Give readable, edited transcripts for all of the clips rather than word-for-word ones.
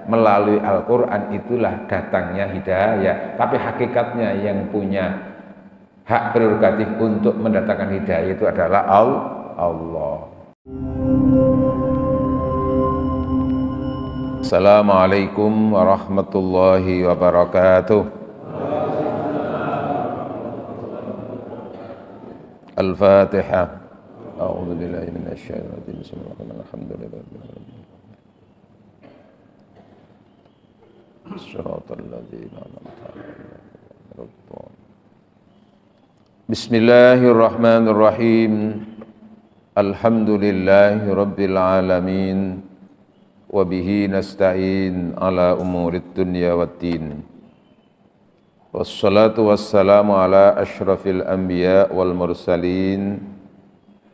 melalui Al-Quran itulah datangnya hidayah. Tapi hakikatnya yang punya hak prerogatif untuk mendatangkan hidayah itu adalah Allah. Assalamualaikum warahmatullahi wabarakatuh. Al-Fatihah. A'udzu billahi minasy syaithanir rajim. Bismillahirrahmanirrahim. Alhamdulillahirabbil alamin. Shiratal ladzina an'amta 'alaihim. Bismillahirrahmanirrahim. Alhamdulillahirabbil alamin. Wa bihi nasta'in ala umurid dunya waddin. Wassalatu wassalamu ala asyrafil anbiya wal mursalin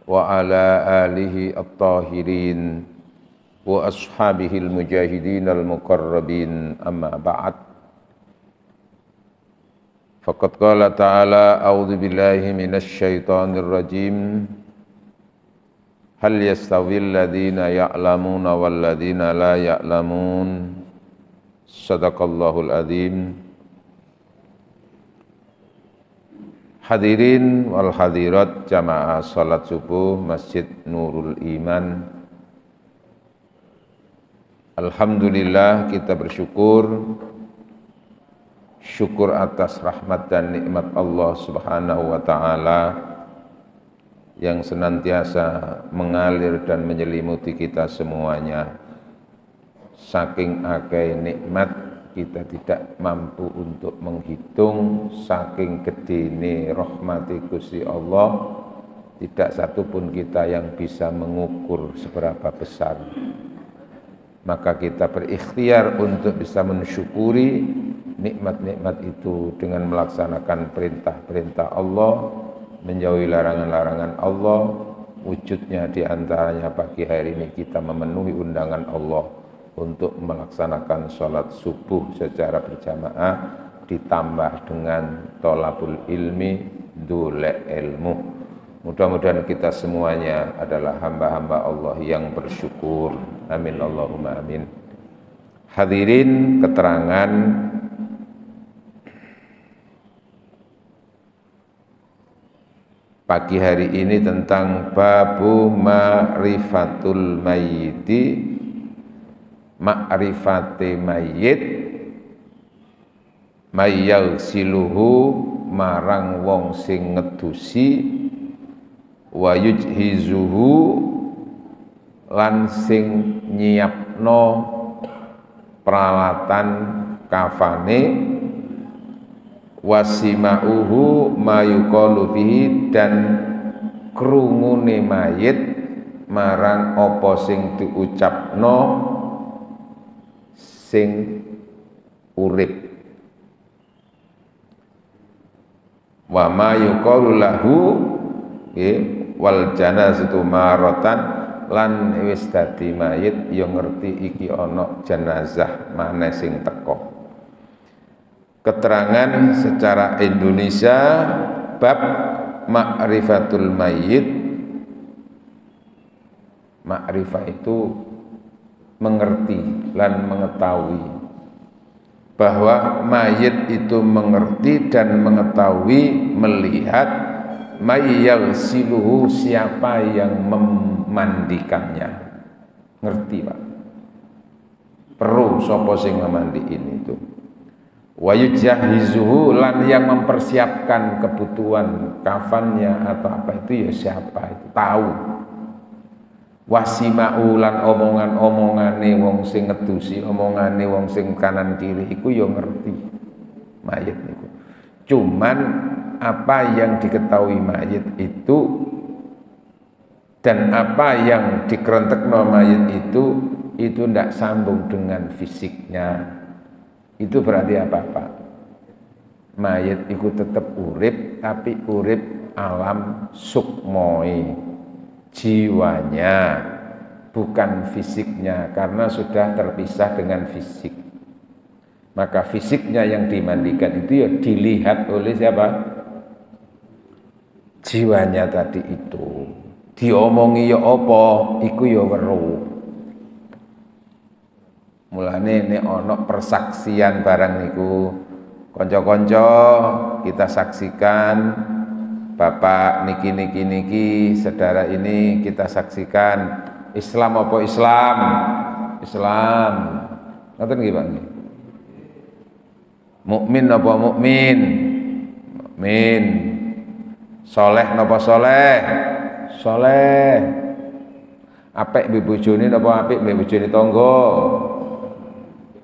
wa ala alihi at-tahirin wa ashabihil mujahidin al-muqarrabin, amma ba'd. Faqad qala ta'ala a'udzu billahi minasy syaithanir rajim. Hal yastawil ladzina ya'lamuna wal ladzina la ya'lamun. Shadaqallahul adzim. Hadirin wal hadirat jamaah salat subuh Masjid Nurul Iman. Alhamdulillah, kita bersyukur atas rahmat dan nikmat Allah Subhanahu wa taala yang senantiasa mengalir dan menyelimuti kita semuanya. Saking akeh nikmat kita tidak mampu untuk menghitung, saking gedene rahmati Gusti Allah, tidak satupun kita yang bisa mengukur seberapa besar. Maka kita berikhtiar untuk bisa mensyukuri nikmat-nikmat itu dengan melaksanakan perintah-perintah Allah, menjauhi larangan-larangan Allah. Wujudnya diantaranya pagi hari ini kita memenuhi undangan Allah untuk melaksanakan sholat subuh secara berjamaah, ditambah dengan tholabul ilmi, dulek ilmu. Mudah-mudahan kita semuanya adalah hamba-hamba Allah yang bersyukur. Amin Allahumma amin. Hadirin, keterangan pagi hari ini tentang babu ma'rifatul mayyiti, ma'rifate mayyit, mayyal siluhu, marang wong sing ngedusi, wa yujhizuhu, lan sing nyiapno peralatan kafane, wasima'uhu mayuqalu bihi, dan krungune mayit marang apa sing diucapno sing urip. Wa ma yuqalu lahu wal janazatu maratan, lan wis dadi mayit ya ngerti iki ana jenazah maneh sing teko. Keterangan secara Indonesia bab ma'rifatul mayyit. Ma'rifah itu mengerti dan mengetahui, bahwa mayit itu mengerti dan mengetahui, melihat mayyagsiluhu, siapa yang memandikannya. Ngerti Pak, perlu sapa sing memandiin itu. Wa yujahhizuhu, lan yang mempersiapkan kebutuhan kafannya atau apa itu ya siapa itu, tahu. Wasima'u, lan omongan-omongane wong sing ngedusi, omongane wong sing kanan kiri iku ya ngerti mayit niku. Cuman apa yang diketahui mayit itu dan apa yang dikerentekno mayit itu ndak sambung dengan fisiknya. Itu berarti apa Pak? Mayit itu tetap urip, tapi urip alam sukmoi, jiwanya, bukan fisiknya, karena sudah terpisah dengan fisik. Maka fisiknya yang dimandikan itu ya dilihat oleh siapa? Jiwanya tadi itu. Diomongi ya apa, iku ya weruh. Mulane nek ana persaksian barang niku kanca-kanca kita saksikan, bapak niki niki niki, saudara ini kita saksikan Islam apa Islam? Islam. Ngoten nggih Pak nggih. Mukmin apa mukmin? Mukmin. Soleh napa soleh? Soleh. Apik mbek bojone napa apik mbek bojone tangga?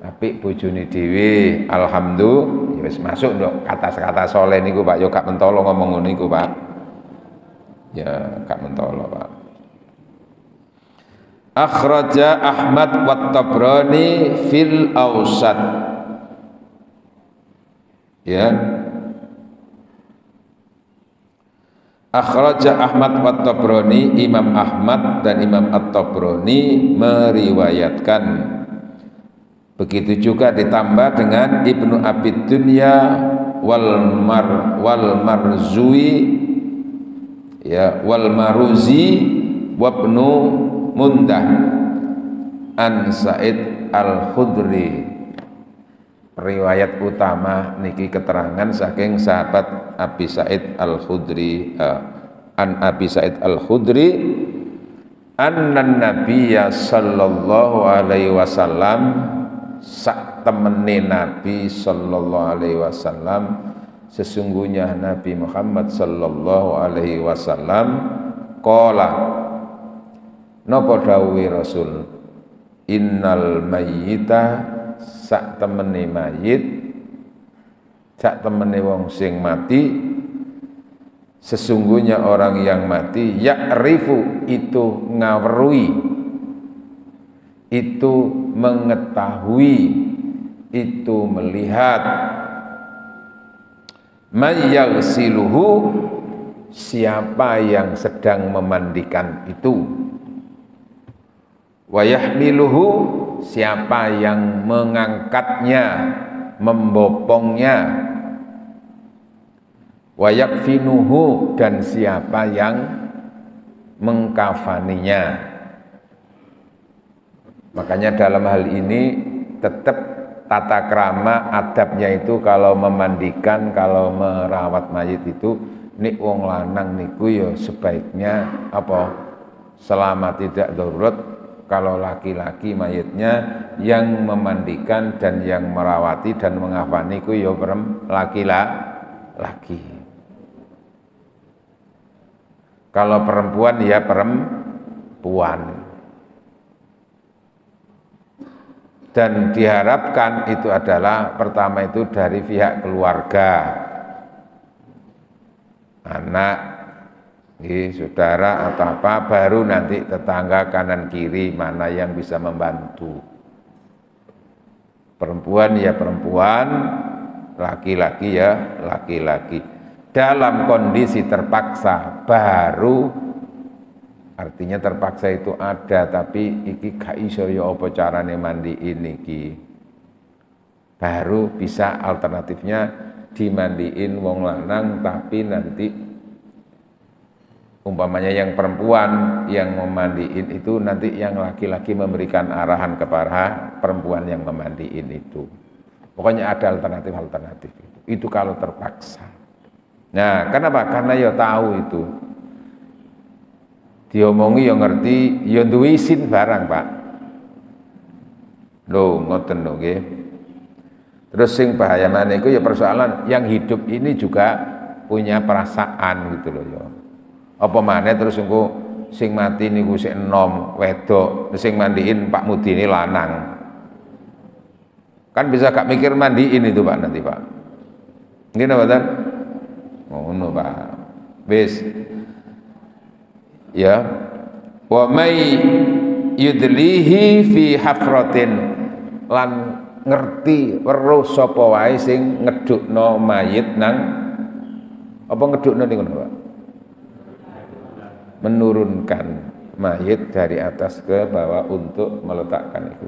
Apik bojone dhewe. Alhamdulillah, ya wis masuk nduk kata-kata soleh niku Pak, yo gak mentolo ngomong ngono niku Pak. Ya gak mentolo Pak. Akhraja Ahmad wa Tabrani fil Awsat. Ya. Akhraja Ahmad wa Tabrani, Imam Ahmad dan Imam At-Tabrani meriwayatkan. Begitu juga ditambah dengan Ibnu Abi Dunya wal Marzui ya wal Maruzi wa Ibnu Mundah an Sa'id Al-Khudri. Riwayat utama niki keterangan saking sahabat Abi Sa'id Al-Khudri, an Abi Sa'id Al-Khudri anna Nabiyya sallallahu alaihi wasallam, sak temene Nabi sallallahu alaihi wasallam, sesungguhnya Nabi Muhammad sallallahu alaihi wasallam qala, napa dawuhe Rasul, innal mayyita, sak temene mayit, sak temene wong sing mati, sesungguhnya orang yang mati, ya'rifu, itu ngawerui, itu mengetahui, itu melihat, mayyagsiluhu, siapa yang sedang memandikan itu, wa yahmiluhu, siapa yang mengangkatnya, membopongnya, wa yakfinuhu, dan siapa yang mengkafaninya. Makanya dalam hal ini tetap tata krama adabnya itu kalau memandikan, kalau merawat mayit itu nik wong lanang niku ya sebaiknya apa, selama tidak darurat, kalau laki-laki mayitnya yang memandikan dan yang merawati dan mengafani ku ya laki-laki. Kalau perempuan ya perempuan. Dan diharapkan itu adalah pertama itu dari pihak keluarga, anak, saudara atau apa, baru nanti tetangga kanan kiri mana yang bisa membantu. Perempuan ya perempuan, laki-laki ya laki-laki. Dalam kondisi terpaksa baru, artinya terpaksa itu ada, tapi iki gak iso ya apa carane mandiin iki, baru bisa alternatifnya dimandiin wong lanang, tapi nanti umpamanya yang perempuan yang memandiin itu, nanti yang laki-laki memberikan arahan kepada perempuan yang memandiin itu. Pokoknya ada alternatif-alternatif itu kalau terpaksa. Nah, kenapa? Karena ya tahu itu diomongi yang ngerti, yang duwe isin barang Pak. Loh, ngoten lho nggih. Terus sing bahaya mana iku ya persoalan yang hidup ini juga punya perasaan gitu loh ya. Apa maneh terus engko sing mati niku sik enom wedok, sing mandiin Pak Mudini lanang. Kan bisa gak mikir mandiin itu Pak nanti Pak. Nggih napa mboten? Ngono Pak. Wis. Ya, wa may yudlihi fi hafratin, lan ngerti weruh sapa wae sing ngedukno mayit nang apa, ngedukno niku Pak, menurunkan mayit dari atas ke bawah untuk meletakkan itu.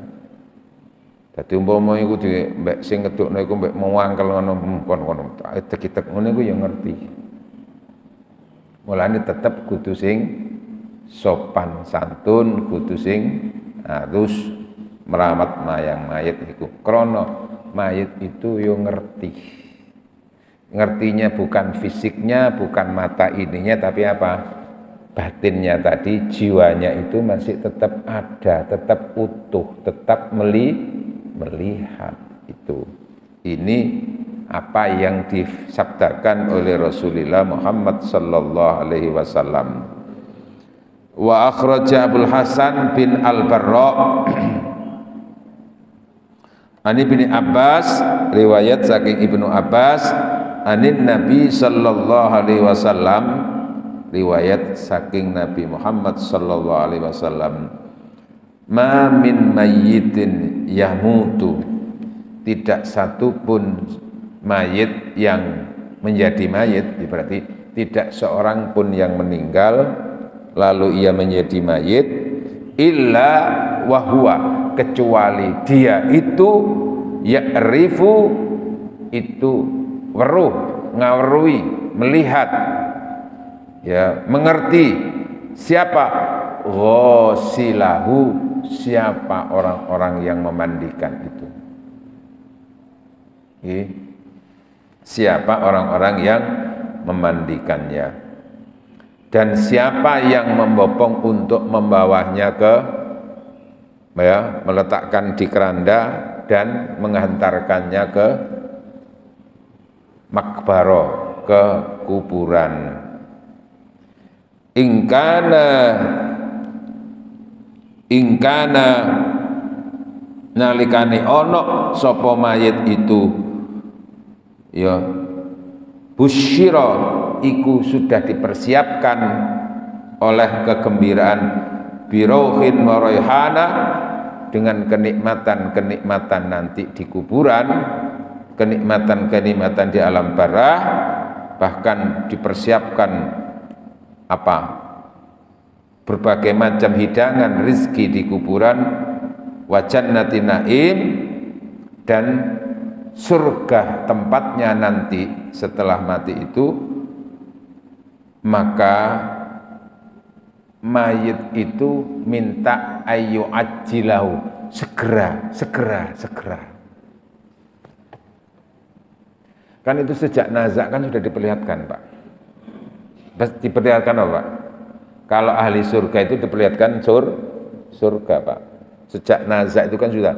Dadi umpama iku di mbek sing ngedukno iku mbek mewangkel ngono kon-kon tek-tek ngono iku ya ngerti. Mulane tetep kudu sing sopan santun, kudu sing halus, merawat mayat iku. Krono mayit itu yo ngerti. Ngertinya bukan fisiknya, bukan mata ininya, tapi apa? Batinnya tadi, jiwanya itu masih tetap ada, tetap utuh, tetap melihat itu. Ini apa yang disabdakan oleh Rasulullah Muhammad sallallahu alaihi wasallam. Wa akhraja Abul Hasan bin Al-Barra Ani bin Abbas, riwayat saking Ibnu Abbas, anin Nabi sallallahu alaihi wasallam, riwayat saking Nabi Muhammad sallallahu alaihi wasallam, ma min mayyitin yamutu, tidak satu pun mayit yang menjadi mayit, berarti tidak seorang pun yang meninggal lalu ia menjadi mayit, illa wahwa, kecuali dia itu ya'rifu, itu weruh, ngawerui, melihat, ya, mengerti siapa ghasilahu, siapa orang-orang yang memandikan itu. Siapa orang-orang yang memandikannya, dan siapa yang membopong untuk membawanya ke, ya, meletakkan di keranda dan menghantarkannya ke makbaro, ke kuburan. Ingkana nalikane ono sapa mayit itu, ya, busyira, iku sudah dipersiapkan oleh kegembiraan, birohin waroihana, dengan kenikmatan-kenikmatan nanti di kuburan, kenikmatan-kenikmatan di alam barah, bahkan dipersiapkan apa, berbagai macam hidangan rizki di kuburan, wa jannati naim, dan surga tempatnya nanti setelah mati itu, maka mayit itu minta ayu ajilahu, segera. Kan itu sejak nazak kan sudah diperlihatkan, Pak. Diperlihatkan apa, Pak? Kalau ahli surga itu diperlihatkan surga, Pak. Sejak nazak itu kan sudah,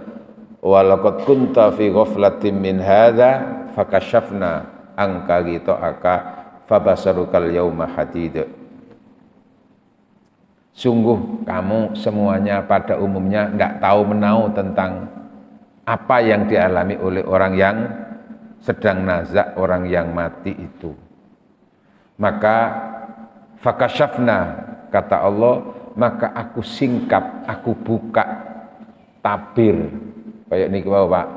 walaqad kunta fi ghaflatin min hadza fakashafna anka ghita'aka fabasarukal yauma hadid. Sungguh kamu semuanya pada umumnya enggak tahu menau tentang apa yang dialami oleh orang yang sedang nazak, orang yang mati itu. Maka fakashafna, kata Allah, maka aku singkap, aku buka tabir. Kayak niki wae, Pak.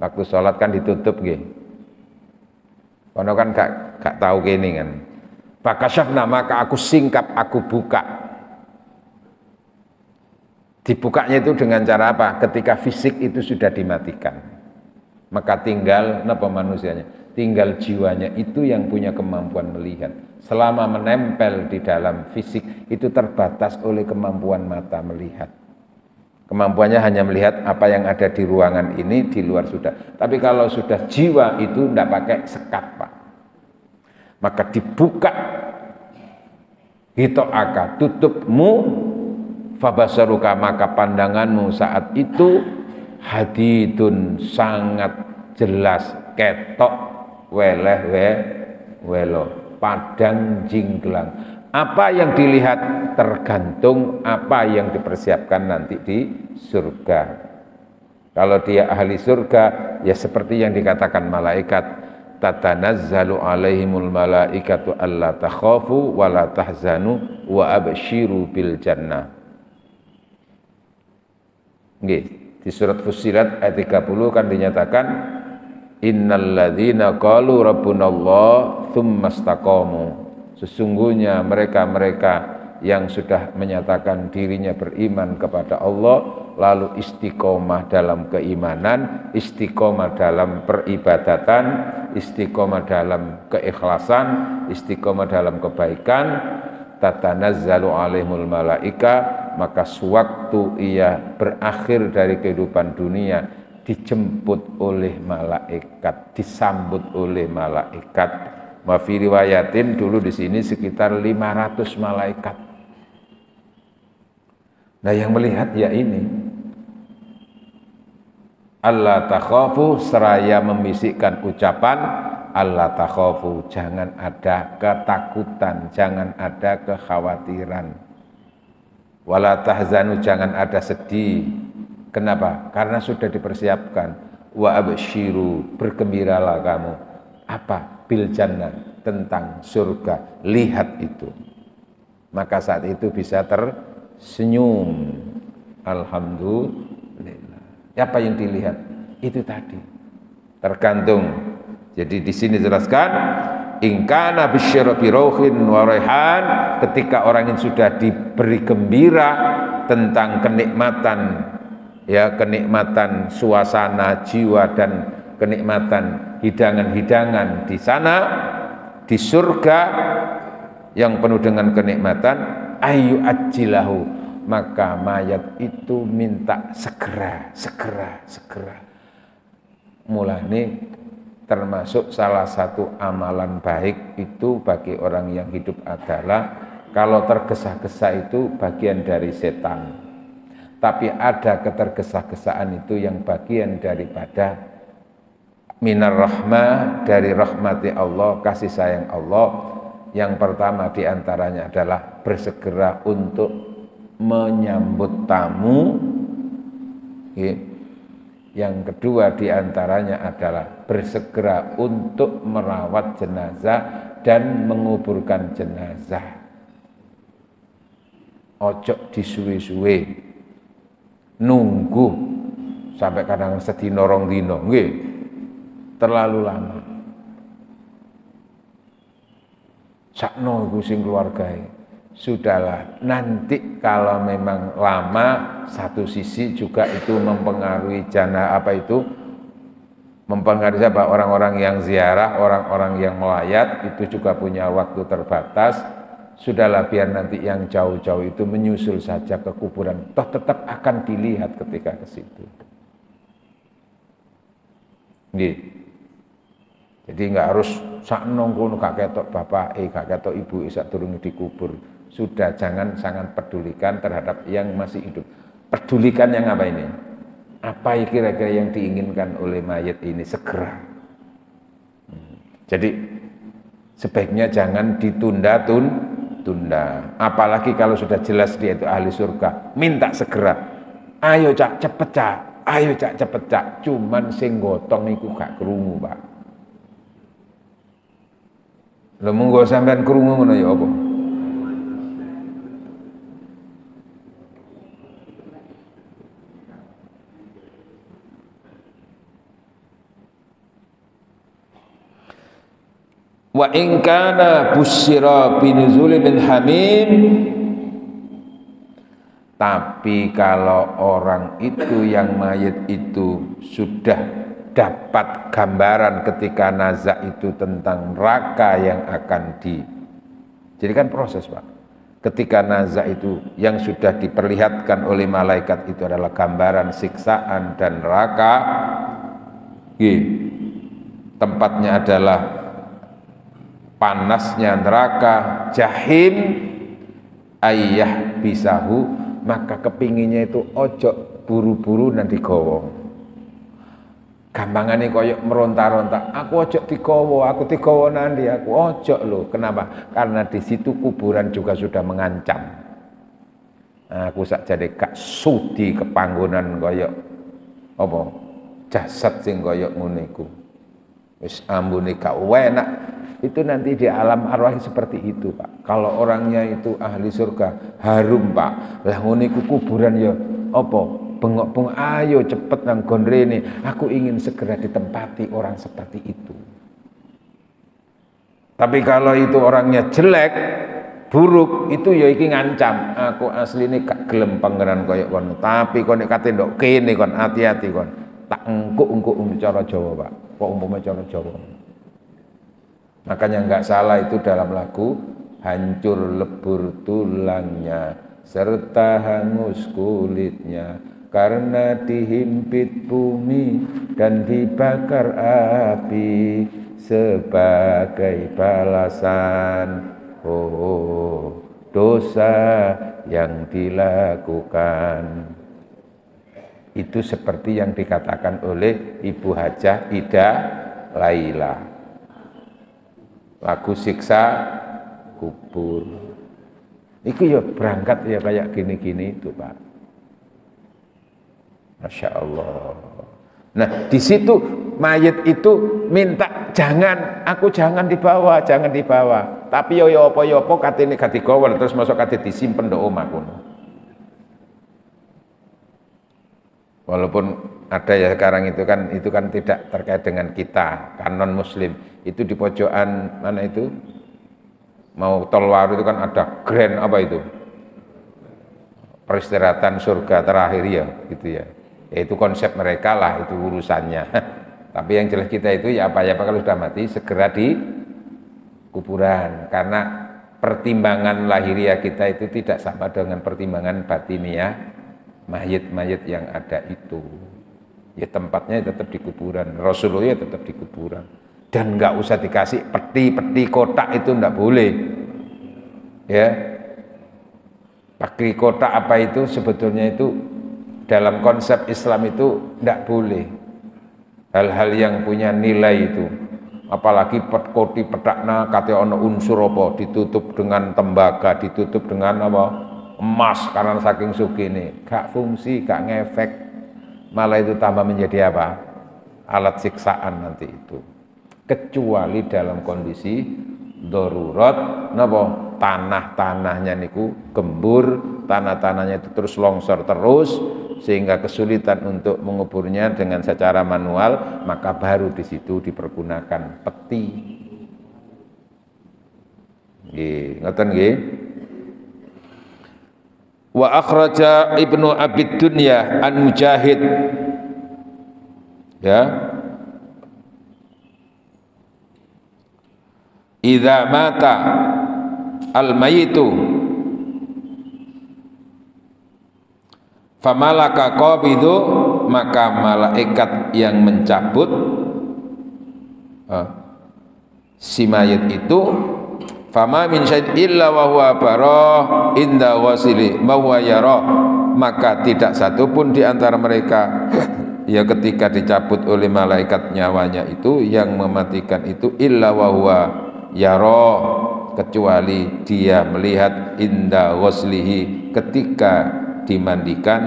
Waktu sholat kan ditutup nggih. Kono kan gak tahu kene kan. Fakashafna, maka aku singkap, aku buka. Dibukanya itu dengan cara apa? Ketika fisik itu sudah dimatikan, maka tinggal apa manusianya? Tinggal jiwanya itu yang punya kemampuan melihat. Selama menempel di dalam fisik itu terbatas oleh kemampuan mata melihat. Kemampuannya hanya melihat apa yang ada di ruangan ini, di luar sudah. Tapi kalau sudah jiwa itu tidak pakai sekat, Pak. Maka dibuka hito'aka, tutupmu, fabasaruka, maka pandanganmu saat itu hadidun, sangat jelas, ketok, welo, padang jingklang. Apa yang dilihat tergantung apa yang dipersiapkan nanti di surga. Kalau dia ahli surga, ya seperti yang dikatakan malaikat, tatanazzalu alaihimul malaikatu alla takhafu wa la tahzanu wa abshiru bil jannah. Nggih, di surat Fussilat ayat 30 kan dinyatakan, innalladzina qalu rabbunallah tsumma istaqamu, sesungguhnya mereka-mereka yang sudah menyatakan dirinya beriman kepada Allah lalu istiqomah dalam keimanan, istiqomah dalam peribadatan, istiqomah dalam keikhlasan, istiqomah dalam kebaikan, tatanazzalu alaihimul malaika, maka sewaktu ia berakhir dari kehidupan dunia dijemput oleh malaikat, disambut oleh malaikat. Wa fi riwayatin dulu di sini sekitar 500 malaikat. Nah, yang melihat ya ini. Allah takhafu, seraya membisikkan ucapan Allah takhafu, jangan ada ketakutan, jangan ada kekhawatiran. Wala tahzanu, jangan ada sedih. Kenapa? Karena sudah dipersiapkan. Wa absyiru, bergembiralah kamu. Apa? Bil jannah, tentang surga. Lihat itu. Maka saat itu bisa tersenyum. Alhamdulillah. Apa yang dilihat? Itu tadi. Tergantung. Jadi di sini jelaskan, in kana bisyara bi rauhin wa raihan, ketika orang yang sudah diberi gembira tentang kenikmatan, ya, kenikmatan suasana jiwa dan kenikmatan hidangan-hidangan di sana, di surga yang penuh dengan kenikmatan, ayu ajilahu, maka mayat itu minta segera. Mulane termasuk salah satu amalan baik itu bagi orang yang hidup adalah kalau tergesa-gesa itu bagian dari setan. Tapi ada ketergesa-gesaan itu yang bagian daripada minar rahmah, dari rahmati Allah, kasih sayang Allah. Yang pertama diantaranya adalah bersegera untuk menyambut tamu. Yang kedua diantaranya adalah bersegera untuk merawat jenazah dan menguburkan jenazah. Ojo disuwe-suwe, nunggu sampai kadang sedina rong dina, nggih, terlalu lama. Sakno iku sing keluargae. Sudahlah, nanti kalau memang lama, satu sisi juga itu mempengaruhi mempengaruhi siapa? Orang-orang yang ziarah, orang-orang yang melayat, itu juga punya waktu terbatas. Sudahlah, biar nanti yang jauh-jauh itu menyusul saja ke kuburan, toh tetap akan dilihat ketika ke situ. Nggih. Jadi nggak harus sakno ngono gak ketok bapak, gak ketok ibu sak durung dikubur. Sudah, jangan sangat pedulikan terhadap yang masih hidup. Pedulikan yang apa ini? Apa kira-kira yang diinginkan oleh mayat ini? Segera. Jadi sebaiknya jangan ditunda-tunda. Apalagi kalau sudah jelas dia itu ahli surga, minta segera. Ayo cak cepet cak, ayo cak cepet cak. Cuman sing gotong iku gak krungu, Pak. Lha monggo sampean krungu ngono ya apa? Wa in kana busyira binuzuli min hamim, tapi kalau orang itu yang mayit itu sudah dapat gambaran ketika nazak itu tentang neraka yang akan jadi kan proses, Pak. Ketika nazak itu yang sudah diperlihatkan oleh malaikat itu adalah gambaran siksaan dan neraka. Tempatnya adalah panasnya neraka, jahim, ayah bisahu, maka kepinginnya itu ojo buru-buru nanti digawa. Gampangane koyok meronta-ronta, aku ojo digawa, aku digawa nanti, aku ojo loh. Kenapa? Karena di situ kuburan juga sudah mengancam. Aku sak jadi gak sudi kepanggonan koyok apa jasad sing koyok nguniku. Wis ambune gak enak. Itu nanti di alam arwah seperti itu, Pak. Kalau orangnya itu ahli surga, harum, Pak. Lah nguniku kuburan ya apa? Bengok-bengok, ayo cepet nang gon rene. Aku ingin segera ditempati orang seperti itu. Tapi kalau itu orangnya jelek, buruk, itu ya iki ngancam. Aku asline gak gelem pangeran koyo kono. Tapi kon nek kate ndok kene kon hati-hati kon. Tak engkuk-engkuk cara Jawa, Pak. Kok umpama cara Jawa. Makanya nggak salah itu dalam lagu hancur lebur tulangnya, serta hangus kulitnya karena dihimpit bumi dan dibakar api sebagai balasan dosa yang dilakukan. Itu seperti yang dikatakan oleh Ibu Hajah Ida Laila, lagu siksa kubur. Itu ya berangkat ya kayak gini-gini itu Pak. Masya Allah. Nah di situ mayit itu minta aku jangan dibawa, jangan dibawa. Tapi yo apa katene gak digawa terus masuk kate disimpen ndok omahku. Walaupun ada ya sekarang itu kan tidak terkait dengan kita, kan non muslim. Itu di pojokan mana itu? Mau Tolwaru itu kan ada grand apa itu? Peristirahatan surga terakhir ya, gitu ya. Itu konsep mereka lah, itu urusannya. Tapi yang jelas kita itu ya apa kalau sudah mati segera di kuburan, karena pertimbangan lahiriah kita itu tidak sama dengan pertimbangan batiniah mayit-mayit yang ada itu. Ya tempatnya tetap di kuburan, Rasulullah ya tetap di kuburan, dan nggak usah dikasih peti kotak, itu nggak boleh ya. Pakai kotak apa itu sebetulnya itu dalam konsep Islam itu nggak boleh. Hal-hal yang punya nilai itu, apalagi koti petakna kate ono unsur apa ditutup dengan tembaga, ditutup dengan apa emas karena saking sugih, gak fungsi, gak ngefek, malah itu tambah menjadi apa? Alat siksaan nanti itu. Kecuali dalam kondisi darurat, napa? Tanah-tanahnya niku gembur, tanah-tanahnya itu terus longsor terus sehingga kesulitan untuk menguburnya dengan secara manual, maka baru di situ dipergunakan peti. Nggih, ngoten nggih. Wa akhraja Ibnu Abid Dunya an Mujahid, ya, idza mata al mayitu famalaka qabidu, maka malaikat yang mencabut si mayit itu, fama min syait illa wa huwa barah inda wasili ma huwa yara, maka tidak satu pun di antara mereka ya ketika dicabut oleh malaikat nyawanya itu yang mematikan itu illa wa huwa yara, kecuali dia melihat inda waslihi ketika dimandikan,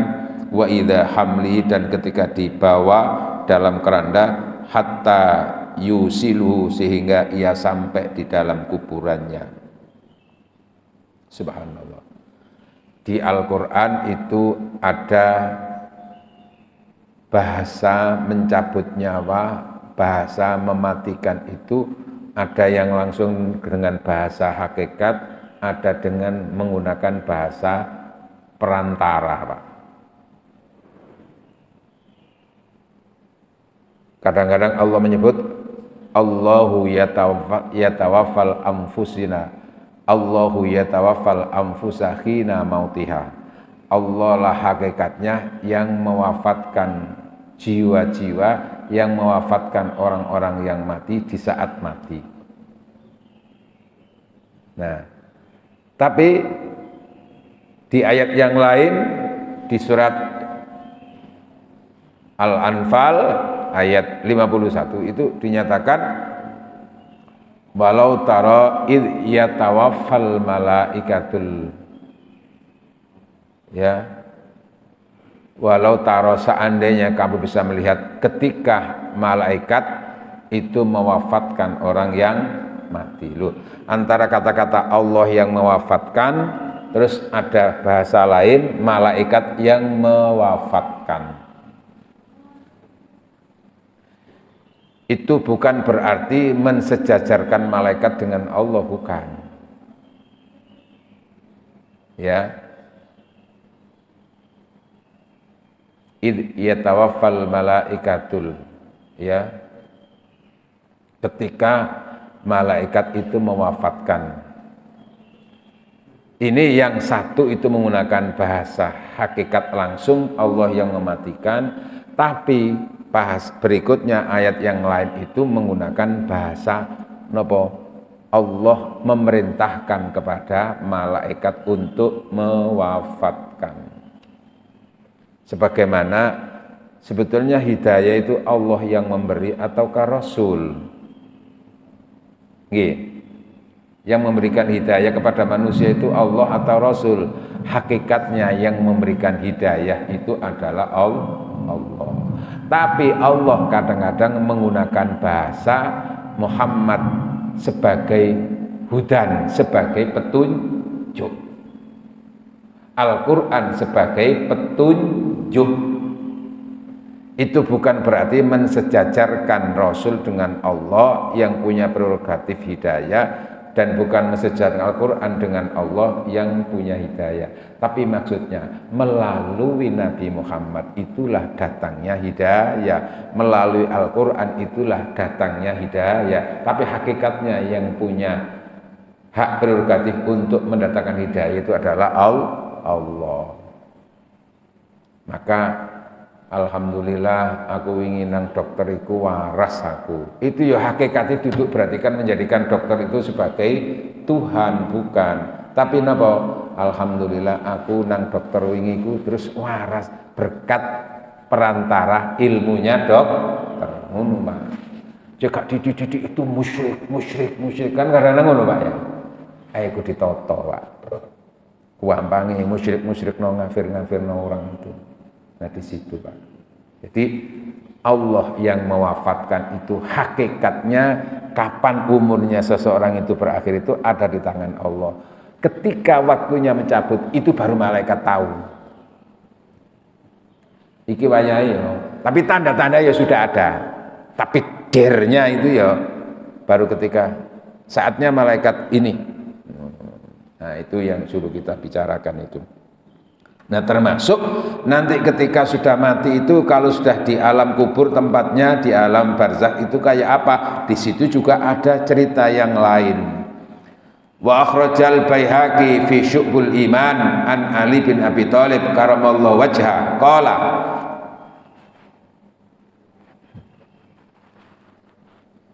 wa idza hamli, dan ketika dibawa dalam keranda, hatta yusilu, sehingga ia sampai di dalam kuburannya. Subhanallah. Di Al-Quran itu ada bahasa mencabut nyawa, bahasa mematikan itu, ada yang langsung dengan bahasa hakikat, ada dengan menggunakan bahasa perantara, Pak. Kadang-kadang Allah menyebut Allahu yatawaffal anfusina, Allahu yatawaffal anfusa hina mautiha. Allah lah hakikatnya yang mewafatkan jiwa-jiwa, yang mewafatkan orang-orang yang mati di saat mati. Nah, tapi di ayat yang lain, di surat Al-Anfal ayat 51 itu dinyatakan walau tara id yatawaffal malaikatul, ya, walau tara, seandainya kamu bisa melihat ketika malaikat itu mewafatkan orang yang mati. Loh, antara kata-kata Allah yang mewafatkan, terus ada bahasa lain malaikat yang mewafatkan. Itu bukan berarti mensejajarkan malaikat dengan Allah, bukan. Ya. Id yatawaffal malaikatul, ya. Ketika malaikat itu mewafatkan. Ini yang satu itu menggunakan bahasa hakikat langsung Allah yang mematikan, tapi berikutnya ayat yang lain itu menggunakan bahasa nopo, Allah memerintahkan kepada malaikat untuk mewafatkan. Sebagaimana sebetulnya hidayah itu Allah yang memberi ataukah Rasul? Nggih. Yang memberikan hidayah kepada manusia itu Allah atau Rasul? Hakikatnya yang memberikan hidayah itu adalah Allah. Tapi Allah kadang-kadang menggunakan bahasa Muhammad sebagai hudan, sebagai petunjuk. Al-Quran sebagai petunjuk. Itu bukan berarti mensejajarkan Rasul dengan Allah yang punya prerogatif hidayah, dan bukan mensejajarkan Al-Quran dengan Allah yang punya hidayah. Tapi maksudnya melalui Nabi Muhammad itulah datangnya hidayah, melalui Al-Quran itulah datangnya hidayah. Tapi hakikatnya yang punya hak prerogatif untuk mendatangkan hidayah itu adalah Allah. Maka alhamdulillah aku ingin nang dokter iku waras aku. Itu ya hakikatnya duduk berarti kan menjadikan dokter itu sebagai Tuhan, bukan. Tapi napa? Alhamdulillah aku nang dokter wingi ku terus waras berkat perantara ilmunya dokter. Ngono Pak. Jika dididik itu musyrik kan karena ngono Pak ya. Ayo ku ditoto Pak. Kuampangi musyrik no ngafir-ngafirno orang itu. Nah di situ Pak. Jadi Allah yang mewafatkan itu hakikatnya kapan umurnya seseorang itu berakhir itu ada di tangan Allah. Ketika waktunya mencabut itu baru malaikat tahu. Iki wayai ya. Tapi tanda-tanda ya sudah ada. Tapi dernya itu ya baru ketika saatnya malaikat ini. Nah itu yang suruh kita bicarakan itu. Nah termasuk nanti ketika sudah mati itu kalau sudah di alam kubur tempatnya di alam barzakh itu kayak apa? Di situ juga ada cerita yang lain. Wa akhrajal Baihaqi fi Syu'bul Iman an Ali bin Abi Thalib karamallahu wajha qala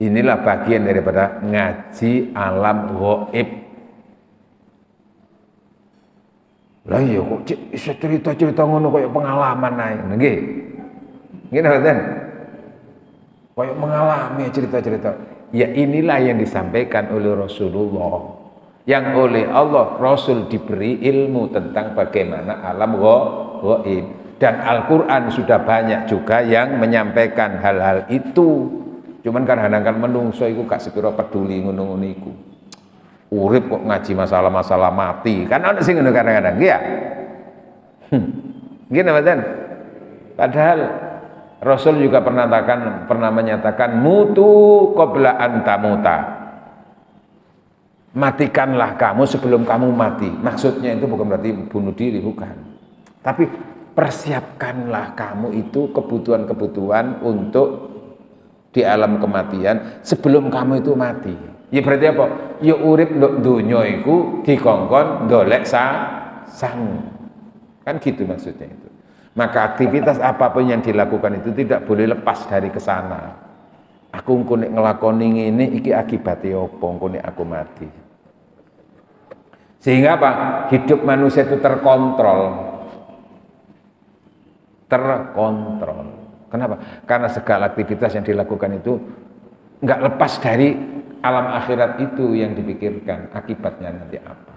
inilah bagian daripada ngaji alam ghaib. Lah iya kok iso cerita-cerita ngono kaya pengalaman ae. Nggih. Nggih mboten? Kaya mengalami cerita-cerita. Ya inilah yang disampaikan oleh Rasulullah. Yang oleh Allah Rasul diberi ilmu tentang bagaimana alam ghaib. Dan Al-Qur'an sudah banyak juga yang menyampaikan hal-hal itu. Cuman kadang-kadang menungso iku gak sepira peduli ngono-ngono iku. Urip kok ngaji masalah-masalah mati kan ada sing ngono kadang-kadang ya gini mboten. Padahal Rasul juga pernah menyatakan mutu qabla an tamuta, matikanlah kamu sebelum kamu mati. Maksudnya itu bukan berarti bunuh diri, bukan, tapi persiapkanlah kamu itu kebutuhan-kebutuhan untuk di alam kematian sebelum kamu itu mati. Ya berarti apa? Ya urip nduk donya iku dikongkon ndolek sang. Kan gitu maksudnya itu. Maka aktivitas apapun yang dilakukan itu tidak boleh lepas dari kesana. Aku engko nek nglakoni ngene iki akibate apa engko nek aku mati. Sehingga apa? Hidup manusia itu terkontrol. Kenapa? Karena segala aktivitas yang dilakukan itu enggak lepas dari alam akhirat itu yang dipikirkan akibatnya nanti apa.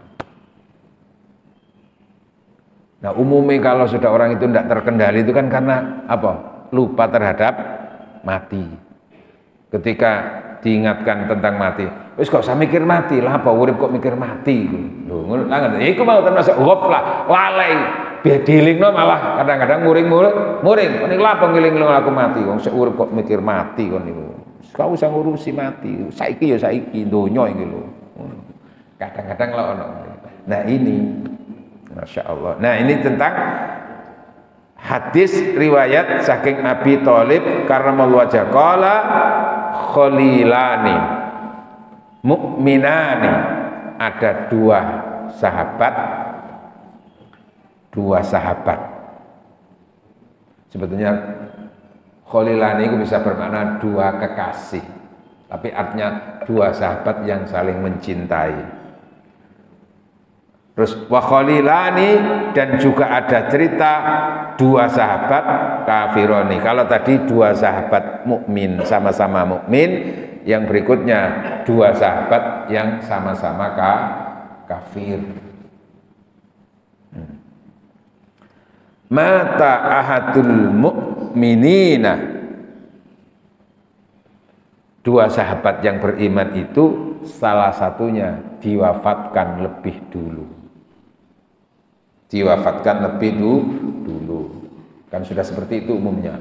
Nah umumnya kalau sudah orang itu tidak terkendali itu kan karena apa? Lupa terhadap mati. Ketika diingatkan tentang mati, wis kok usah mikir mati lah, apa urip kok mikir mati. Lho ngono tangan. Iku mau termasuk ghaflah, lalai. Biar dilingno malah kadang-kadang muring. Ning lapo ngiling-eling aku mati, wong sik urip kok mikir mati kon niku. Kau usah ngurusi mati, saiki ya saiki donya iki lho. Kadang-kadang lho ono. Nah ini Masya Allah. Nah ini tentang hadis riwayat saking Abi Thalib karramallahu wajhahu qala khalilani mu'minani, ada dua dua sahabat. Sebetulnya kholilani itu bisa bermakna dua kekasih, tapi artinya dua sahabat yang saling mencintai. Terus wa kholilani, dan juga ada cerita dua sahabat kafironi. Kalau tadi dua sahabat mukmin sama-sama mukmin, yang berikutnya dua sahabat yang sama-sama kafir. Mata ahadul mu'minina, dua sahabat yang beriman itu salah satunya diwafatkan lebih dulu. Dulu. Kan sudah seperti itu umumnya.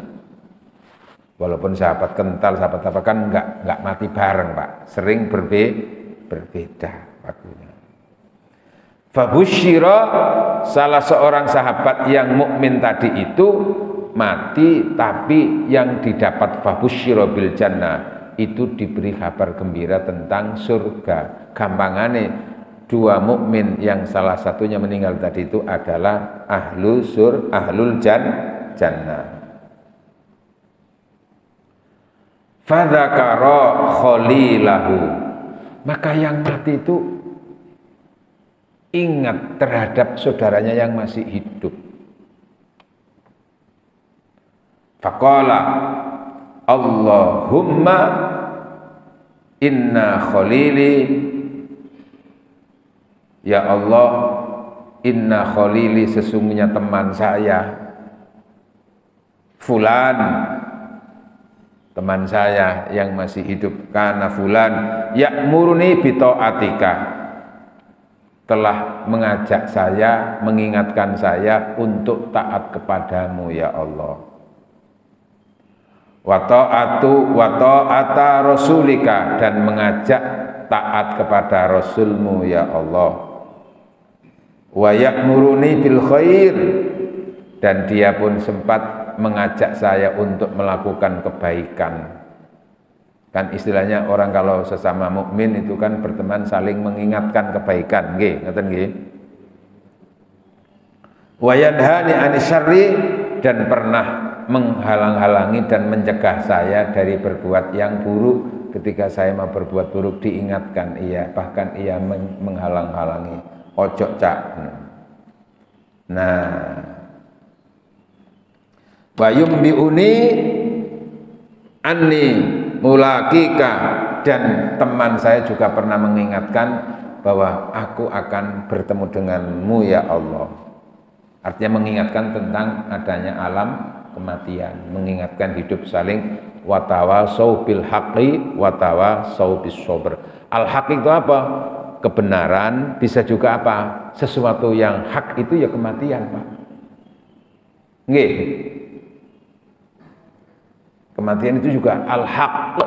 Walaupun sahabat kental, sahabat apa kan enggak mati bareng, Pak. Sering berbeda waktunya. Fabusyira, salah seorang sahabat yang mukmin tadi itu mati, tapi yang didapat fabusyira bil jannah itu diberi kabar gembira tentang surga. Gampangane dua mukmin yang salah satunya meninggal tadi itu adalah ahlul jannah. Fadzakara khalilahu, maka yang mati itu ingat terhadap saudaranya yang masih hidup. Faqala Allahumma inna khalili, ya Allah, inna khalili, sesungguhnya teman saya fulan, teman saya yang masih hidup, kana fulan ya'muruni bi ta'atika, telah mengajak saya, mengingatkan saya untuk taat kepadamu ya Allah. Wa ta'ata rasulika, dan mengajak taat kepada Rasulmu ya Allah. Wa ya'muruni bil khair, dan dia pun sempat mengajak saya untuk melakukan kebaikan. Kan istilahnya orang kalau sesama mukmin itu kan berteman saling mengingatkan kebaikan, nggih, ngoten nggih. Wa yanhani anisyarri, dan pernah menghalang-halangi dan mencegah saya dari berbuat yang buruk. Ketika saya mau berbuat buruk diingatkan, bahkan ia menghalang-halangi, ojo cak. Nah, bayum biuni anni mulakika, dan teman saya juga pernah mengingatkan bahwa aku akan bertemu denganmu ya Allah. Artinya mengingatkan tentang adanya alam kematian, mengingatkan hidup saling watawasau bil haqqi watawasau bis sabr. Al haq itu apa? Kebenaran, bisa juga apa? Sesuatu yang hak itu ya kematian, Pak. Nggih. Kematian itu juga al haq.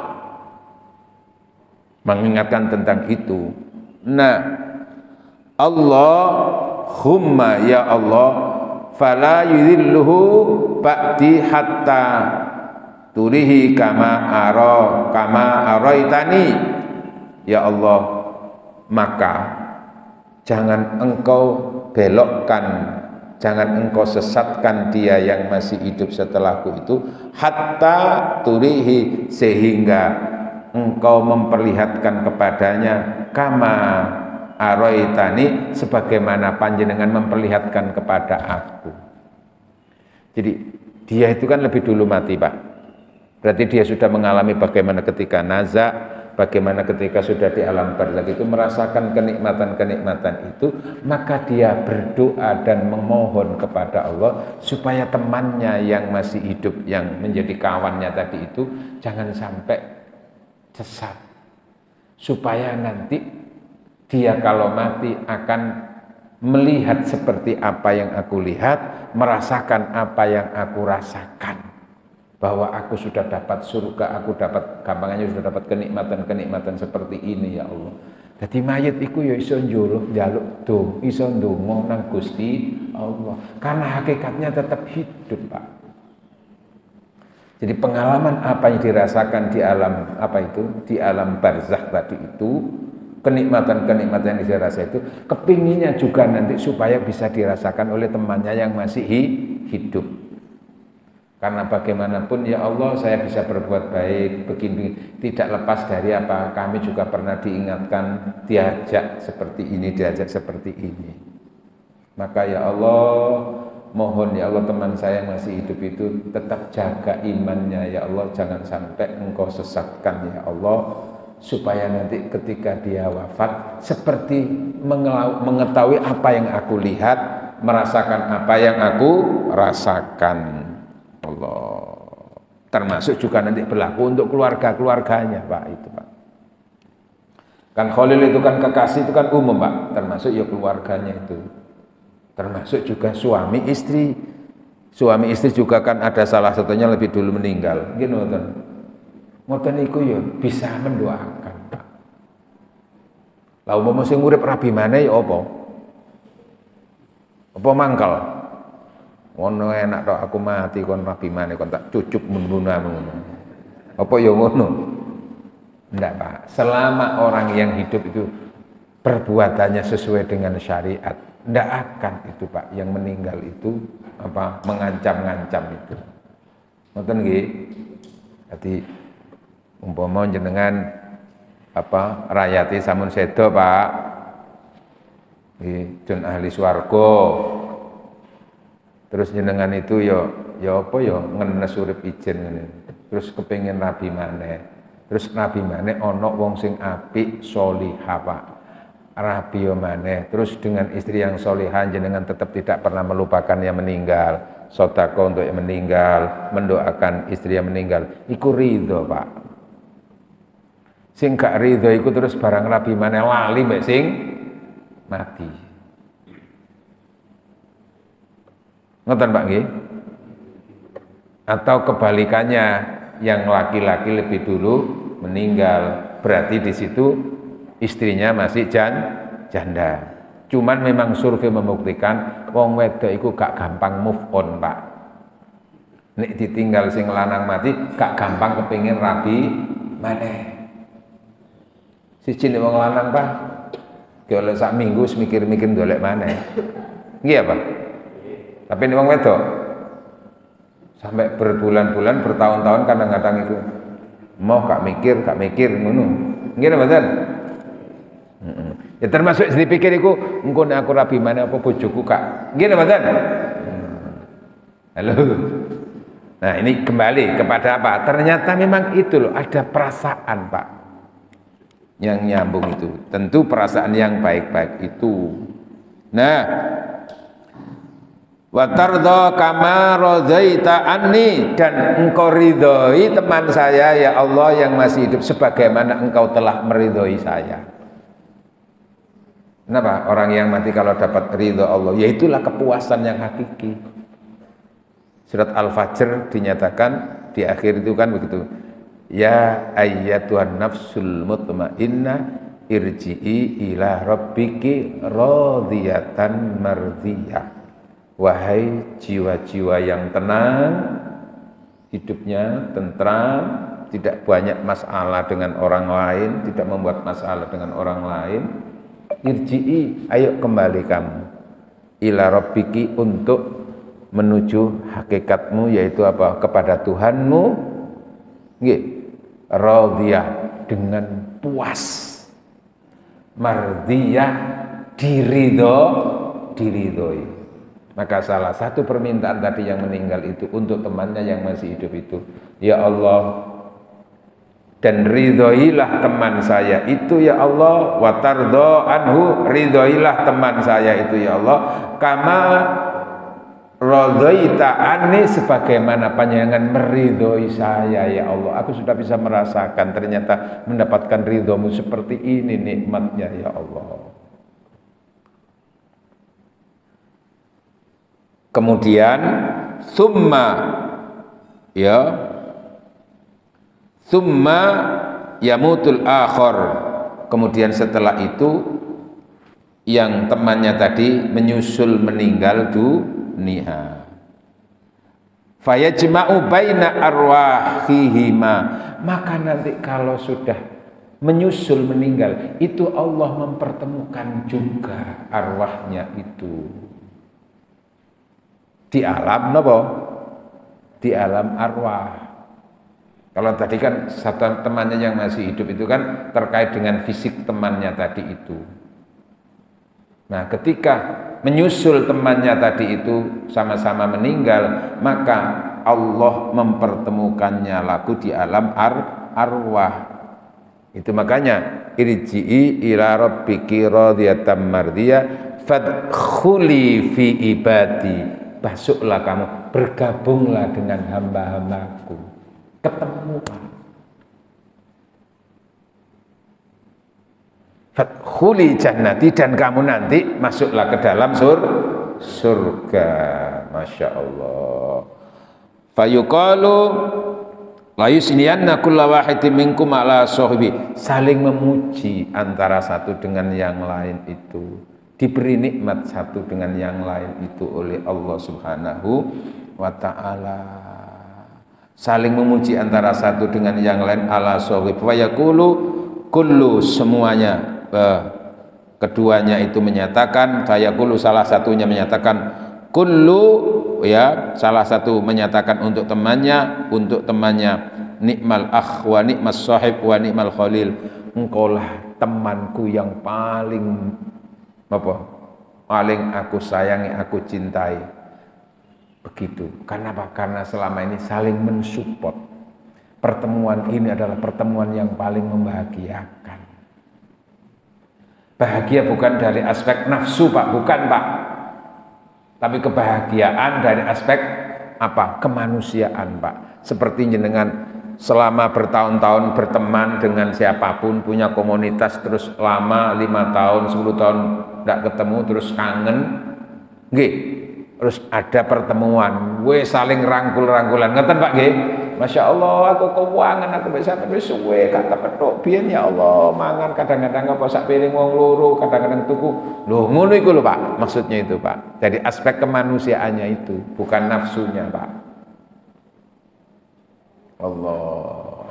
Mengingatkan tentang itu. Nah, Allahumma ya Allah, fala yudhilluhu ba'di hatta turihi kama araitani, ya Allah, maka jangan engkau belokkan, jangan engkau sesatkan dia yang masih hidup setelahku itu, hatta turihi, sehingga engkau memperlihatkan kepadanya kama araitani, sebagaimana panjenengan memperlihatkan kepada aku. Jadi dia itu kan lebih dulu mati, Pak. Berarti dia sudah mengalami bagaimana ketika naza, bagaimana ketika sudah di alam barzakh itu merasakan kenikmatan-kenikmatan itu, maka dia berdoa dan memohon kepada Allah supaya temannya yang masih hidup, yang menjadi kawannya tadi itu jangan sampai sesat, supaya nanti dia kalau mati akan melihat seperti apa yang aku lihat, merasakan apa yang aku rasakan, bahwa aku sudah dapat surga, aku dapat, gampangannya sudah dapat kenikmatan-kenikmatan seperti ini ya Allah. Jadi mayit iku ya iso njaluk dong, iso ndonga nang Gusti Allah, karena hakikatnya tetap hidup, Pak. Jadi pengalaman apa yang dirasakan di alam apa itu, di alam barzakh tadi itu kenikmatan-kenikmatan yang dia rasa itu kepinginnya juga nanti supaya bisa dirasakan oleh temannya yang masih hidup. Karena bagaimanapun ya Allah saya bisa berbuat baik begini, tidak lepas dari apa, kami juga pernah diingatkan, diajak seperti ini, diajak seperti ini. Maka ya Allah, mohon ya Allah teman saya yang masih hidup itu tetap jaga imannya ya Allah, jangan sampai engkau sesatkan ya Allah, supaya nanti ketika dia wafat seperti mengetahui apa yang aku lihat, merasakan apa yang aku rasakan. Allah. Termasuk juga nanti berlaku untuk keluarga-keluarganya, Pak, itu, Pak. Kan Khalil itu kan kekasih itu kan umum, Pak, termasuk ya keluarganya itu. Termasuk juga suami istri. Suami istri juga kan ada salah satunya lebih dulu meninggal. Gini ngoten. Ngoten niku ya bisa mendoakan, Pak. Lah umpama sing urip rabi maneh ya apa? Apa mangkel? Ngono enak tok aku mati kon rabi maneh kon tak cucup membunuhmu ngono. Apa ya ngono? Enggak, Pak. Selama orang yang hidup itu perbuatannya sesuai dengan syariat, enggak akan itu, Pak, yang meninggal itu apa mengancam-ngancam itu. Ngoten nggih? Dadi umpama jenengan apa rayati samun sedo, Pak. Nggih, jon ahli swarga. Terus jenengan itu ya apa ya ngenes urip ijen ngene. Terus kepengin rabi maneh. Terus rabi maneh ana wong sing apik sholihah, Pak. Rabi yo maneh. Terus dengan istri yang sholihah jenengan tetap tidak pernah melupakan yang meninggal. Sedekah untuk yang meninggal, mendoakan istri yang meninggal. Iku ridho, Pak. Sing gak ridho iku terus barang rabi maneh lali mbek sing mati. Ngoten, Pak, nggih? Atau kebalikannya, yang laki-laki lebih dulu meninggal, berarti di situ istrinya masih janda. Cuman memang survei membuktikan wong wedok iku gak gampang move on, Pak. Nek ditinggal sing lanang mati gak gampang kepengin rabi maneh. Siji nek wong lanang, Pak, oleh sak minggu mikir-mikir ndolek maneh. Nggih apa? Tapi nek wong wedok sampai berbulan-bulan, bertahun-tahun kadang-kadang itu mau gak mikir ngono. Nggih mboten? Ya termasuk dipikir iku engko nek aku rabi maneh apa bojoku kak. Nggih mboten? Halo. Nah, ini kembali kepada apa? Ternyata memang itu loh, ada perasaan, Pak, yang nyambung itu. Tentu perasaan yang baik-baik itu. Nah, wa tardha kama radhaita anni, dan engkau ridhoi teman saya ya Allah yang masih hidup sebagaimana engkau telah meridhoi saya. Kenapa? Orang yang mati kalau dapat ridho Allah, yaitulah kepuasan yang hakiki. Surat Al-Fajr dinyatakan di akhir itu kan begitu. Ya ayyatuhan nafsul mutmainnah irji'i ila rabbiki radiyatan mardiyah. Wahai jiwa-jiwa yang tenang, hidupnya tentram, tidak banyak masalah dengan orang lain, tidak membuat masalah dengan orang lain. Irji'i, ayo kembali kamu ila rabbiki, untuk menuju hakikatmu, yaitu apa? Kepada Tuhanmu. Nggih, radiyah, dengan puas, mardiyah, diridhoi. Maka salah satu permintaan tadi yang meninggal itu untuk temannya yang masih hidup itu, ya Allah, dan ridhoilah teman saya itu ya Allah, wa tardha anhu, ridhoilah teman saya itu ya Allah, kama radhaita anni, sebagaimana panjenengan meridhoi saya ya Allah. Aku sudah bisa merasakan ternyata mendapatkan ridhomu seperti ini nikmatnya ya Allah. Kemudian summa yamutul akhir, kemudian setelah itu yang temannya tadi menyusul meninggal dunia. Fayajma'u baina arwahihima, maka nanti kalau sudah menyusul meninggal, itu Allah mempertemukan juga arwahnya itu di alam napa? Di alam arwah. Kalau tadi kan satu temannya yang masih hidup itu kan terkait dengan fisik temannya tadi itu. Nah, ketika menyusul temannya tadi itu sama-sama meninggal, maka Allah mempertemukannya laku di alam arwah. Itu makanya irji'i ila rabbiki radiyatan mardiyah fadkhuli fi ibadi. Masuklah kamu, bergabunglah dengan hamba-hambaku. Ketemu. Fadkhuli jannati, dan kamu nanti masuklah ke dalam surga. Masya Allah. Fayuqalu la yusniyanna kulla wahidin minkum ala sahibi. Saling memuji antara satu dengan yang lain itu. Diberi nikmat satu dengan yang lain itu oleh Allah Subhanahu wa ta'ala. Saling memuji antara satu dengan yang lain ala sahibi. Wa yaqulu kullu, semuanya, keduanya itu menyatakan, fayaqulu salah satunya menyatakan, kullu, ya, salah satu menyatakan untuk temannya, nikmal akh wa nikmas sahib wa nikmal khalil. Engkaulah temanku yang paling aku sayangi, aku cintai. Begitu. Karena apa? Karena selama ini saling mensupport. Pertemuan ini adalah pertemuan yang paling membahagiakan. Bahagia bukan dari aspek nafsu, Pak, bukan, Pak. Tapi kebahagiaan dari aspek apa? Kemanusiaan, Pak. Seperti jenengan selama bertahun-tahun berteman dengan siapapun, punya komunitas, terus lama 5 tahun, 10 tahun tidak ketemu, terus kangen, nggih. Terus ada pertemuan, saling rangkul-rangkulan, ngeten Pak nggih. Masya Allah, aku keuangan, aku bisa terus suwe, kata petuk biyen ya Allah, mangan kadang-kadang apa sak piring wong loro, kadang-kadang tuku. Loh, ngono iku lho Pak, maksudnya itu Pak. Jadi aspek kemanusiaannya itu, bukan nafsunya Pak. Allah.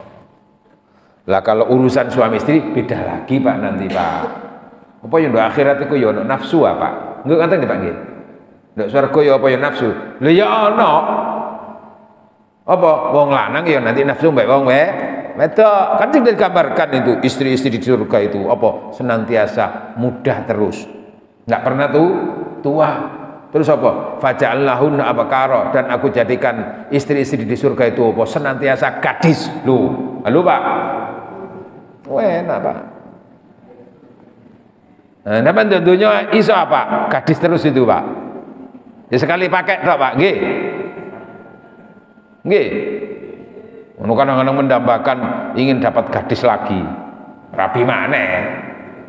Lah kalau urusan suami istri beda lagi Pak nanti Pak. Apa yang do akhirat iku ya ono nafsu Pak. Enggak ngoten Pak nggih. Nduk swarga ya apa ya nafsu. Lha ya ono. Apa wong lanang ya nanti nafsu mbek wong wedok. Kan sudah digambarkan itu istri-istri di surga itu apa senantiasa mudah terus. Enggak pernah tua. Terus apa? Faja'alnahunna abakara, dan aku jadikan istri-istri di surga itu apa? Senantiasa gadis. Loh, halo Pak. Enak Pak. Nah, tentunya iso apa? Gadis terus itu Pak. Ya sekali pakai tok Pak, nggih. Nggih. Ono kadang-kadang mendambakan ingin dapat gadis lagi. Rabi maneh.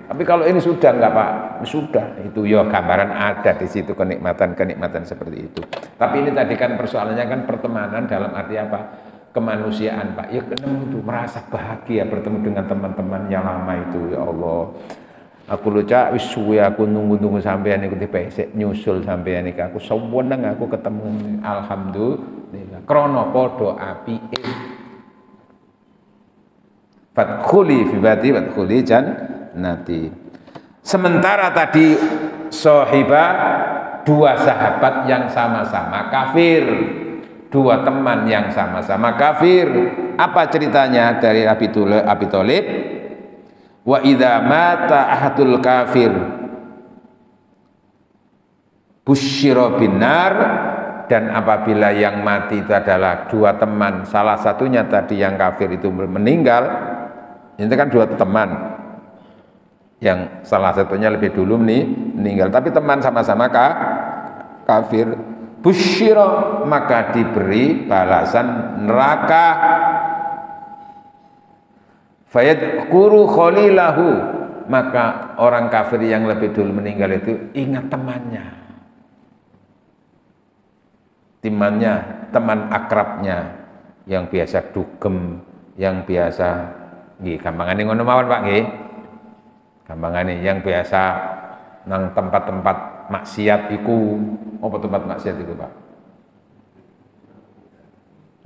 Tapi kalau ini sudah enggak Pak, sudah itu ya gambaran ada di situ kenikmatan-kenikmatan seperti itu. Tapi ini tadi kan persoalannya kan pertemanan dalam arti apa? Kemanusiaan Pak. Ya ketemu itu merasa bahagia bertemu dengan teman-teman yang lama itu ya Allah. Aku lucak wis suwe aku nunggu-nunggu sampean iku dipesek nyusul sampean iki aku seneng aku ketemu. Alhamdulillah. Krana padha apike. Fadkhuli fi bati fadkhuli jannati. Sementara tadi sohibah, dua sahabat yang sama-sama kafir, dua teman yang sama-sama kafir. Apa ceritanya dari Abi Thalib? Wa idza mata ahadul kafir busyira binar, dan apabila yang mati itu adalah dua teman, salah satunya tadi yang kafir itu meninggal. Ini kan dua teman, yang salah satunya lebih dulu meninggal, tapi teman sama-sama kafir. Busyira, maka diberi balasan neraka. Fayadkuru khalilahu, maka orang kafir yang lebih dulu meninggal itu ingat teman akrabnya yang biasa dugem, yang biasa nggih gampangane ngono mawon Pak nggih. Gampangane yang biasa nang tempat-tempat maksiat iku, apa tempat maksiat itu Pak?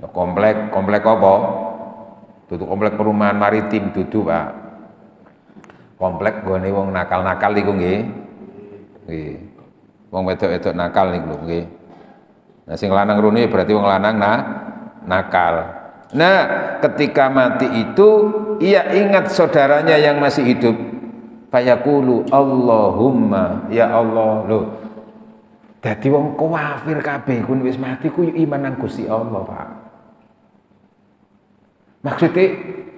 Komplek apa? Tutup komplek perumahan maritim dudu Pak. komplek gone wong nakal-nakal iku nggih. Nggih. Wong wedok-wedok nakal niku lho nggih. Nah sing lanang rune berarti wong lanang nakal. Nah, ketika mati itu ia ingat saudaranya yang masih hidup. Fayaqulu Allahumma ya Allah lho. Dadi wong kafir kabeh kun wis mati ku iman nang Gusti Allah, Pak. Maksudnya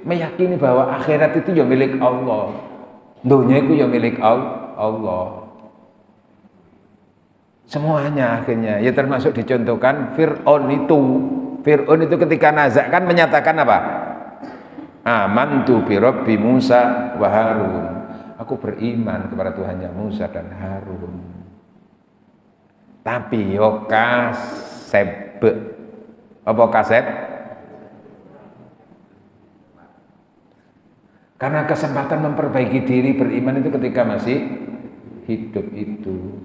meyakini bahwa akhirat itu ya milik Allah. Dunia itu ya milik Allah. Semuanya akhirnya ya termasuk dicontohkan Fir'aun itu. Fir'aun itu ketika nazak kan menyatakan apa? Amantu bi Rabbi Musa wa Harun. Aku beriman kepada Tuhannya Musa dan Harun. Tapi yo kaseb. Apa kaseb? Karena kesempatan memperbaiki diri beriman itu ketika masih hidup itu.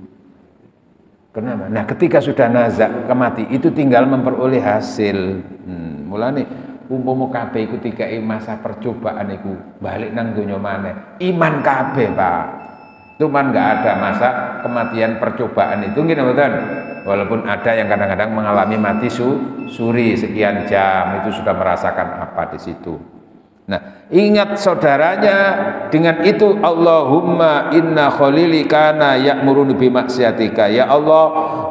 Kenapa? Nah, ketika sudah nazak kemati itu tinggal memperoleh hasil. Mulane umpama kabeh iku dikai masa percobaan iku balik nang donya maneh. Iman kabeh, Pak. Cuman enggak ada masa kematian percobaan itu nggih mboten. Walaupun ada yang kadang-kadang mengalami mati suri sekian jam itu sudah merasakan apa di situ. Nah, ingat saudaranya dengan itu Allahumma inna khalili kana ya'muruni bi maksiatika. Ya Allah,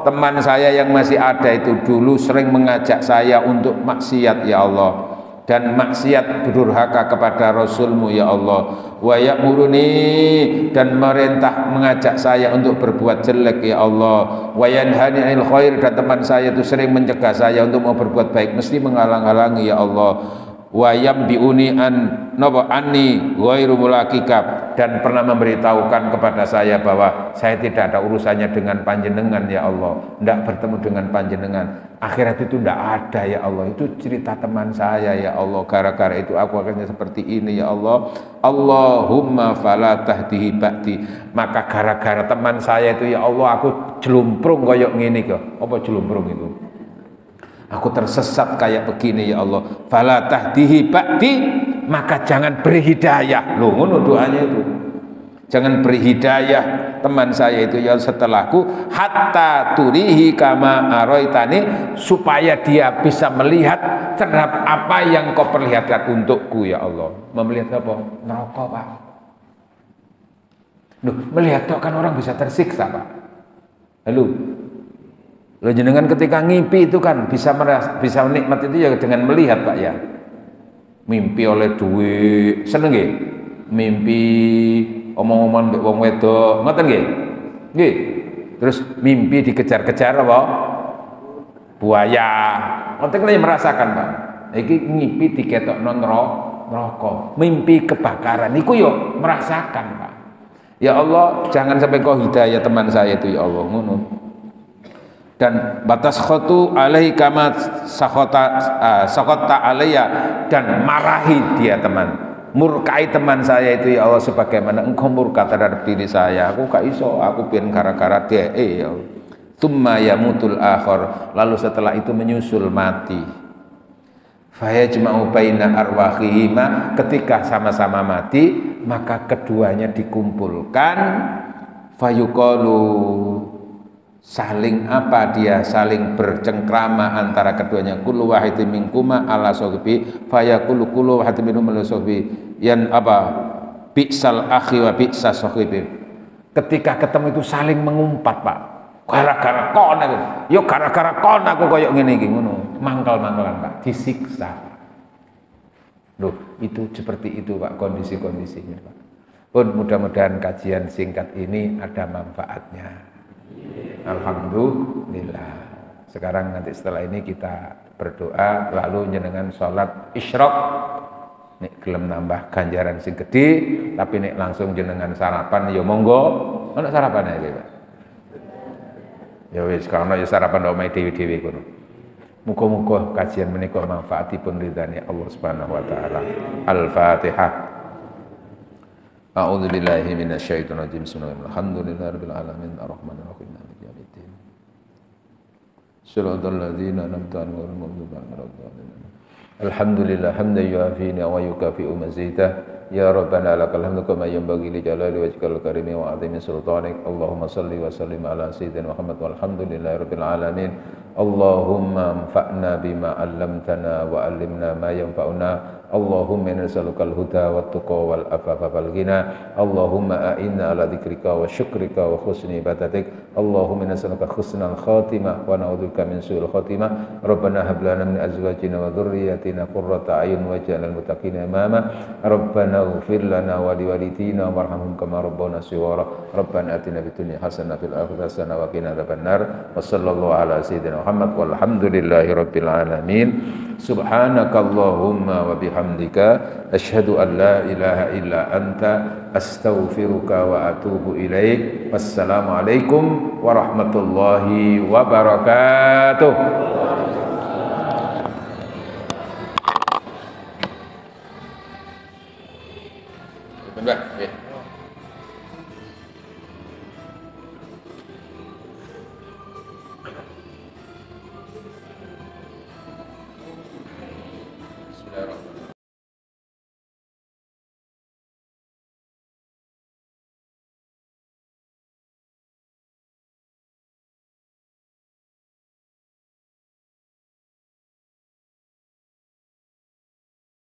teman saya yang masih ada itu dulu sering mengajak saya untuk maksiat ya Allah dan maksiat berdurhaka kepada Rasulmu ya Allah. Wa ya'muruni dan merintah mengajak saya untuk berbuat jelek ya Allah. Wa yanhani 'anil khair dan teman saya itu sering mencegah saya untuk mau berbuat baik mesti menghalang-halangi ya Allah. Wa yambiuni an napa anni ghairu mulakika dan pernah memberitahukan kepada saya bahwa saya tidak ada urusannya dengan panjenengan ya Allah, tidak bertemu dengan panjenengan, akhirat itu tidak ada ya Allah, itu cerita teman saya ya Allah, gara-gara itu aku akhirnya seperti ini ya Allah. Allahumma fala tahdihi ba'di, maka gara-gara teman saya itu ya Allah aku jelumprung koyok ngene kok. Apa jelumprung itu? Aku tersesat kayak begini ya Allah. Fala tahdihi ba'di, maka jangan beri hidayah. Loh, ngono doanya itu. Jangan beri hidayah teman saya itu ya setelahku hatta turihi kama araitani, supaya dia bisa melihat terhadap apa yang kau perlihatkan untukku ya Allah. Melihat apa? Neraka, Pak. Loh, melihat kan orang bisa tersiksa, Pak. Halo. Loh, jenengan ketika ngimpi itu kan bisa menikmat itu ya dengan melihat, Pak ya. Mimpi oleh duit, seneng nggih? Mimpi omong-omongan mbek wong wedok, ngoten nggih? Nggih. Terus mimpi dikejar-kejar apa? Buaya. Ngoten kan merasakan, Pak. Iki ngimpi diketokno neraka. Mimpi kebakaran iku yo merasakan, Pak. Ya Allah, jangan sampai kau hidayah teman saya itu ya Allah, ngono. Dan batas khotu alaihi kama sakhota alayya, dan marahi dia teman, murkai teman saya itu ya Allah sebagaimana engkau murka terhadap diri saya. Aku gak iso, aku pengen gara-gara dia ya Allah. Tsumma yamutul akhir, lalu setelah itu menyusul mati. Fayajma'u baina arwahihima, ketika sama-sama mati maka keduanya dikumpulkan. Fayuqalu, saling apa dia saling bercengkrama antara keduanya, kullu wahidin minkuma ala sohbi fayaqulu kullu wahidin minhum ala sohbi yan apa bi'sal akhi wa bi'sas sohbi. Ketika ketemu itu saling mengumpat, Pak, gara-gara kon aku, yo gara-gara kon aku koyok ngene iki ngono, mangkal-mangkalan, Pak, disiksa. Loh, itu seperti itu, Pak, kondisi-kondisinya, Pak. Pun mudah-mudahan kajian singkat ini ada manfaatnya. Alhamdulillah. Sekarang nanti setelah ini kita berdoa, lalu jenengan sholat isyraq. Nek gelem nambah ganjaran sing gede, tapi nek langsung jenengan sarapan ya monggo. Ono sarapan ya, Pak. Ya wis, kalau ya sarapan omahe dhewe-dhewe kono. Muga-muga kajian menika manfaatipun ridhani Allah Subhanahu wa taala. Al-Fatihah. A'udzu billahi minasyaitonir rajim. Bismillahirrahmanirrahim. Alhamdulillahirabbil alamin arrahmanir rahim maliki yaumiddin. Shiratal ladzina an'amta 'alaihim ghairil maghdubi 'alaihim waladdallin. Alhamdulillah hamdan yuafi wa yukafi'u mazidah. Ya Rabbana lakal hamdu kama yanbaghi li jalali wajhikal karimi wa 'azimi sultanik. Allahumma salli wa sallim ala sayyidina Muhammad walhamdulillahi rabbil alamin. Allahumma anfa'na bima 'allamtana wa 'allimna ma yanfa'una. Allahumma inna nas'alukal huda wat tuqa wal afafa wal ghina. Allahumma a'inna ala dzikrika wa syukrika wa husni ibadatik. Allahumma inna nas'aluka husnal khatimah wa na'udzubika min su'il khatimah. Rabbana hab lana min azwajina wa dhurriyyatina qurrata a'yun waj'alna lil muttaqina imama. Rabbana ighfir lana wa liwalidina warhamhum kama rabbana shighara. Rabbana atina fid dunya hasanah fil akhirati hasanah wa qina adzabannar. Wa sallallahu ala sayyidina Muhammad walhamdulillahi rabbil alamin. Subhanakallahumma wa bihamdika asyhadu an la ilaha illa anta astaghfiruka wa atubu ilaik. Wassalamualaikum warahmatullahi wabarakatuh. Mbak,